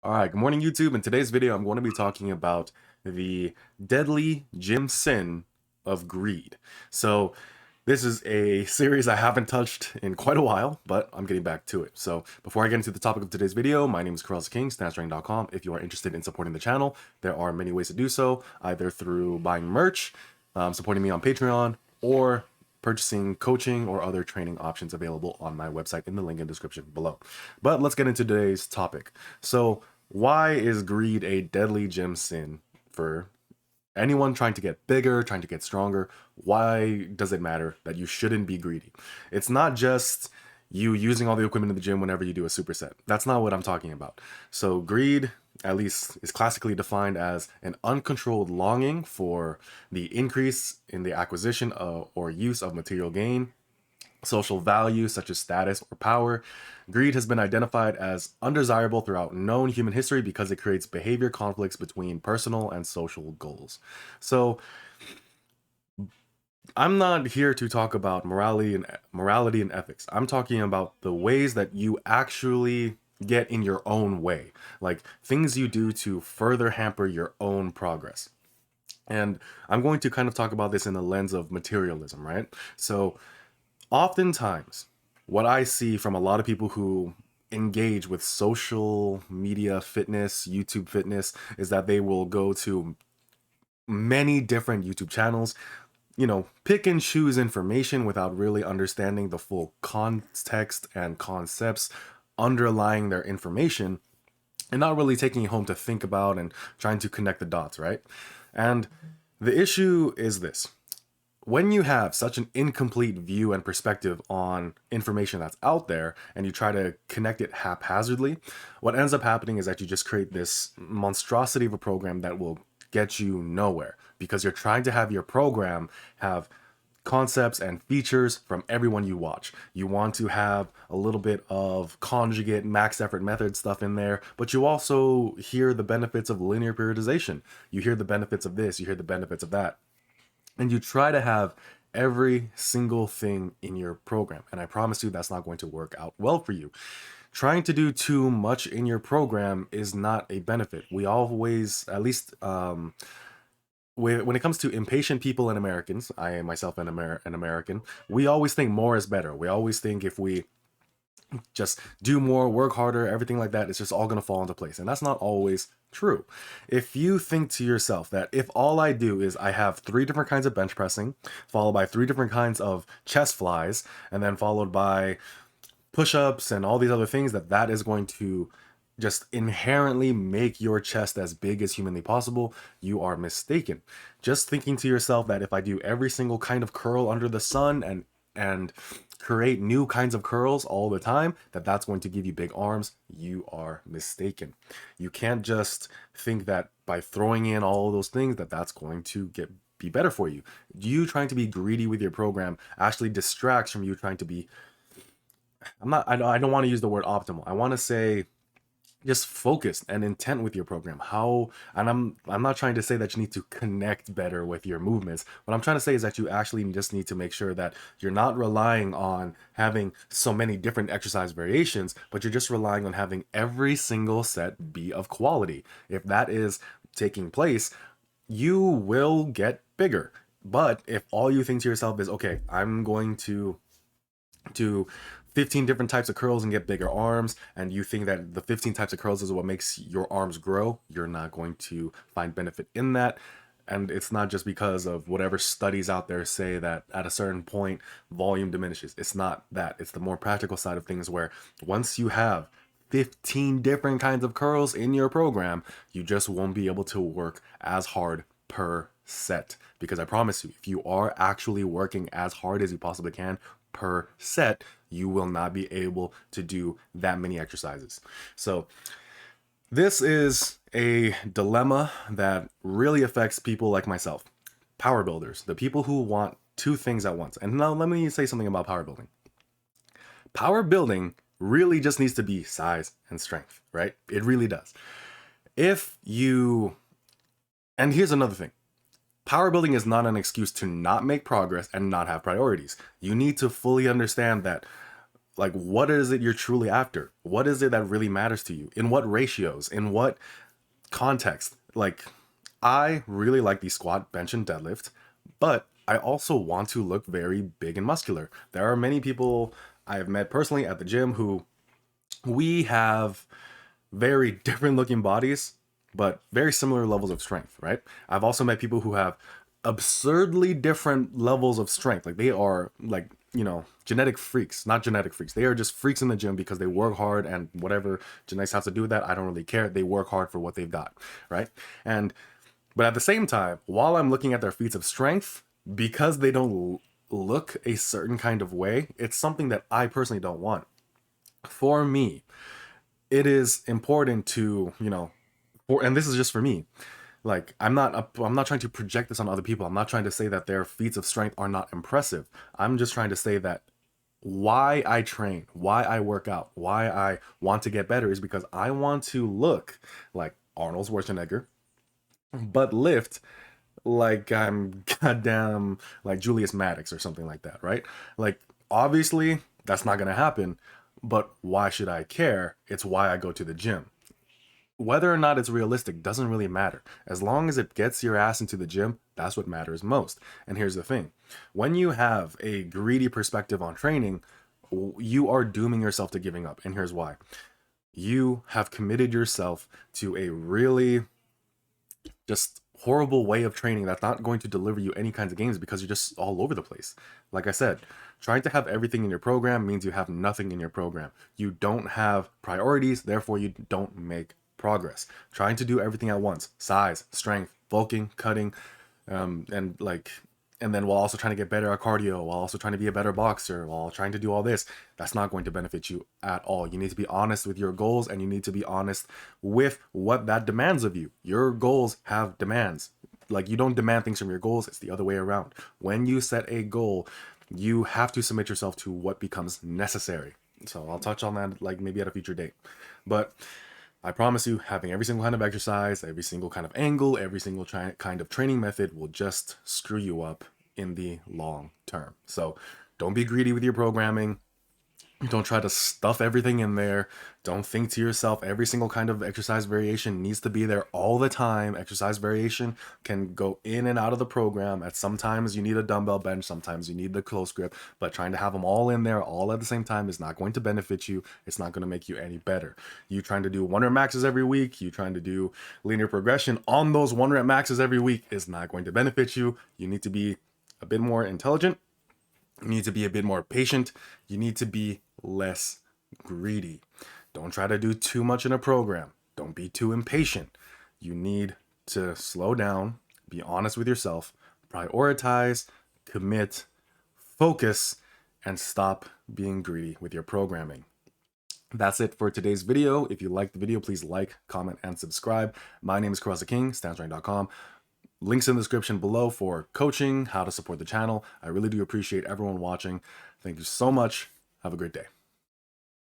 Alright, good morning YouTube. In today's video, I'm going to be talking about the deadly gym sin of greed. So this is a series I haven't touched in quite a while, but I'm getting back to it. So before I get into the topic of today's video, my name is Carlos King, SnatchRank.com. If you are interested in supporting the channel, there are many ways to do so, either through buying merch, supporting me on Patreon, or purchasing coaching or other training options available on my website in the link in the description below. But let's get into today's topic. So why is greed a deadly gym sin for anyone trying to get bigger, trying to get stronger? Why does it matter that you shouldn't be greedy? It's not just you using all the equipment in the gym whenever you do a superset. That's not what I'm talking about. So greed, at least, is classically defined as an uncontrolled longing for the increase in the acquisition of, or use of material gain, social value such as status or power. Greed has been identified as undesirable throughout known human history because it creates behavior conflicts between personal and social goals. So I'm not here to talk about morality and ethics. I'm talking about the ways that you actually get in your own way, like things you do to further hamper your own progress. And I'm going to kind of talk about this in the lens of materialism, right? So oftentimes, what I see from a lot of people who engage with social media fitness, YouTube fitness, is that they will go to many different YouTube channels, pick and choose information without really understanding the full context and concepts underlying their information, and not really taking it home to think about and trying to connect the dots, right? And the issue is this: when you have such an incomplete view and perspective on information that's out there and you try to connect it haphazardly, what ends up happening is that you just create this monstrosity of a program that will get you nowhere, because you're trying to have your program have concepts and features from everyone you watch. You want to have a little bit of conjugate max effort method stuff in there, but you also hear the benefits of linear periodization. You hear the benefits of this, you hear the benefits of that, and you try to have every single thing in your program. And I promise you that's not going to work out well for you. Trying to do too much in your program is not a benefit. We always, at least when it comes to impatient people and Americans, I am myself an American, we always think more is better. We always think if we just do more, work harder, everything like that, it's just all going to fall into place. And that's not always true. If you think to yourself that if all I do is I have 3 different kinds of bench pressing, followed by 3 different kinds of chest flies, and then followed by push-ups and all these other things, that is going to just inherently make your chest as big as humanly possible, you are mistaken. Just thinking to yourself that if I do every single kind of curl under the sun and create new kinds of curls all the time, that's going to give you big arms, you are mistaken. You can't just think that by throwing in all of those things that's going to be better for you. You trying to be greedy with your program actually distracts from you trying to be, I don't want to use the word optimal. I want to say just focused and intent with your program. And I'm not trying to say that you need to connect better with your movements. What I'm trying to say is that you actually just need to make sure that you're not relying on having so many different exercise variations, but you're just relying on having every single set be of quality. If that is taking place, you will get bigger. But if all you think to yourself is, okay, I'm going to do 15 different types of curls and get bigger arms, and you think that the 15 types of curls is what makes your arms grow, you're not going to find benefit in that. And it's not just because of whatever studies out there say that at a certain point volume diminishes. It's not that. It's the more practical side of things, where once you have 15 different kinds of curls in your program, you just won't be able to work as hard per set. Because I promise you, if you are actually working as hard as you possibly can per set, you will not be able to do that many exercises. So this is a dilemma that really affects people like myself, power builders, the people who want 2 things at once. And now let me say something about power building. Power building really just needs to be size and strength, right? It really does. And here's another thing. Power building is not an excuse to not make progress and not have priorities. You need to fully understand that Like, what is it you're truly after? What is it that really matters to you? In what ratios? In what context? Like, I really like the squat, bench, and deadlift, but I also want to look very big and muscular. There are many people I have met personally at the gym who we have very different looking bodies, but very similar levels of strength, right? I've also met people who have absurdly different levels of strength. Like they are like, genetic freaks, not genetic freaks. They are just freaks in the gym because they work hard and whatever genetics has to do with that, I don't really care. They work hard for what they've got, right? And but at the same time, while I'm looking at their feats of strength, because they don't look a certain kind of way, it's something that I personally don't want. For me, it is important to, and this is just for me. Like I'm not trying to project this on other people. I'm not trying to say that their feats of strength are not impressive. I'm just trying to say that why I train, why I work out, why I want to get better is because I want to look like Arnold Schwarzenegger, but lift like I'm goddamn like Julius Maddox or something like that, right? Like obviously that's not gonna happen, but why should I care? It's why I go to the gym. Whether or not it's realistic doesn't really matter. As long as it gets your ass into the gym, that's what matters most. And here's the thing, when you have a greedy perspective on training, you are dooming yourself to giving up. And here's why: you have committed yourself to a really just horrible way of training that's not going to deliver you any kinds of gains because you're just all over the place. Like I said, trying to have everything in your program means you have nothing in your program. You don't have priorities, therefore you don't make progress. Trying to do everything at once, size, strength, bulking, cutting, and like, and then while also trying to get better at cardio, while also trying to be a better boxer, while trying to do all this, that's not going to benefit you at all. You need to be honest with your goals, and you need to be honest with what that demands of you. Your goals have demands. Like, you don't demand things from your goals, it's the other way around. When you set a goal, you have to submit yourself to what becomes necessary. So I'll touch on that like maybe at a future date. But I promise you, having every single kind of exercise, every single kind of angle, every single kind of training method will just screw you up in the long term. So don't be greedy with your programming. Don't try to stuff everything in there. Don't think to yourself every single kind of exercise variation needs to be there all the time. Exercise variation can go in and out of the program. At sometimes you need a dumbbell bench, sometimes you need the close grip, but trying to have them all in there all at the same time is not going to benefit you. It's not going to make you any better. You trying to do 1 rep maxes every week, you trying to do linear progression on those 1 rep maxes every week is not going to benefit you. You need to be a bit more intelligent. You need to be a bit more patient. You need to be less greedy. Don't try to do too much in a program. Don't be too impatient. You need to slow down, be honest with yourself, prioritize, commit, focus, and stop being greedy with your programming. That's it for today's video. If you liked the video, please like, comment, and subscribe. My name is Karasa King, StansTraining.com. Links in the description below for coaching, how to support the channel. I really do appreciate everyone watching. Thank you so much. Have a great day.